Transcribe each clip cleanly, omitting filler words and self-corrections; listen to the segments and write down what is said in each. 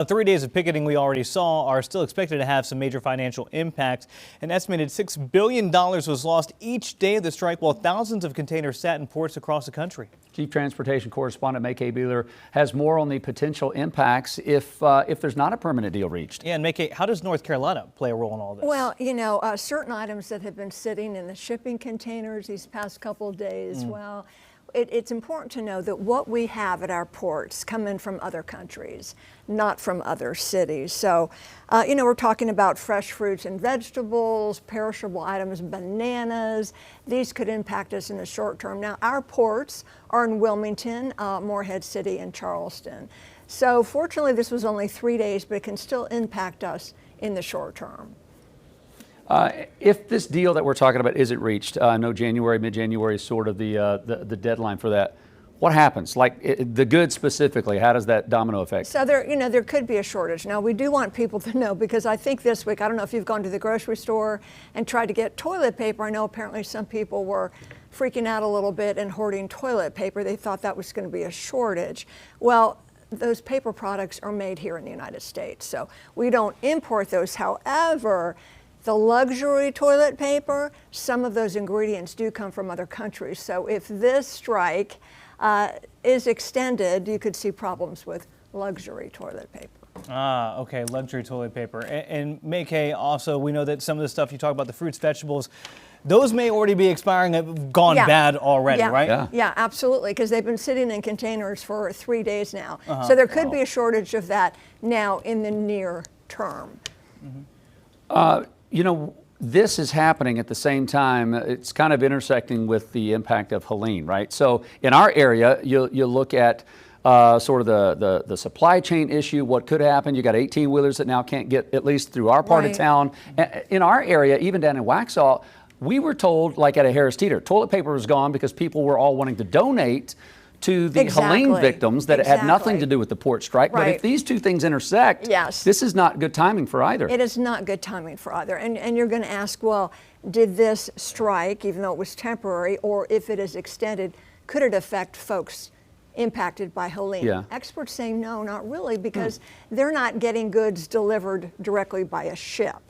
The 3 days of picketing we already saw are still expected to have some major financial impacts. An estimated $6 billion was lost each day of the strike, while thousands of containers sat in ports across the country. Chief Transportation Correspondent May Beeler has more on the potential impacts if there's not a permanent deal reached. Yeah, and May, how does North Carolina play a role in all this? Well, you know, certain items that have been sitting in the shipping containers these past couple of days, well, it's important to know that what we have at our ports come in from other countries, not from other cities. So, you know, we're talking about fresh fruits and vegetables, perishable items, bananas. These could impact us in the short term. Now, our ports are in Wilmington, Morehead City, and Charleston. So fortunately, this was only 3 days, but it can still impact us in the short term. If this deal that we're talking about isn't reached, I know January, mid-January is sort of the deadline for that. What happens? Like the goods specifically, how does that domino effect? So there could be a shortage. Now we do want people to know, because I think this week, I don't know if you've gone to the grocery store and tried to get toilet paper. I know apparently some people were freaking out a little bit and hoarding toilet paper. They thought that was going to be a shortage. Well, those paper products are made here in the United States, so we don't import those. However, the luxury toilet paper, some of those ingredients do come from other countries. So if this strike is extended, you could see problems with luxury toilet paper. Ah, okay, luxury toilet paper. And May, also, we know that some of the stuff you talk about, the fruits, vegetables, those may already be expiring, have gone bad already, right? Yeah, absolutely, because they've been sitting in containers for 3 days now. So there could be a shortage of that now in the near term. You know, this is happening at the same time. It's kind of intersecting with the impact of Helene, right? So in our area, you look at sort of the supply chain issue, what could happen. You got 18-wheelers that now can't get at least through our part of town. In our area, even down in Waxhaw, we were told, like at a Harris Teeter, toilet paper was gone because people were all wanting to donate to the Helene victims that had nothing to do with the port strike. But if these two things intersect, this is not good timing for either. It is not good timing for either. And you're going to ask, well, did this strike, even though it was temporary, or if it is extended, could it affect folks impacted by Helene? Experts say no, not really, because they're not getting goods delivered directly by a ship.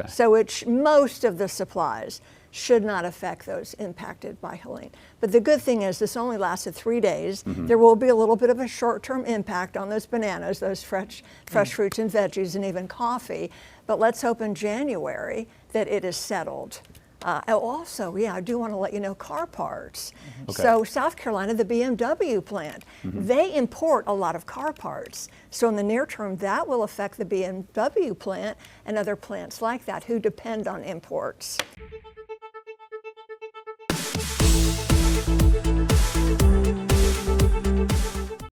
So most of the supplies should not affect those impacted by Helene. But the good thing is this only lasted 3 days. There will be a little bit of a short-term impact on those bananas, those fresh fruits and veggies, and even coffee. But let's hope in January that it is settled. Also, I do want to let you know car parts. So South Carolina, the BMW plant, they import a lot of car parts. So in the near term, that will affect the BMW plant and other plants like that who depend on imports.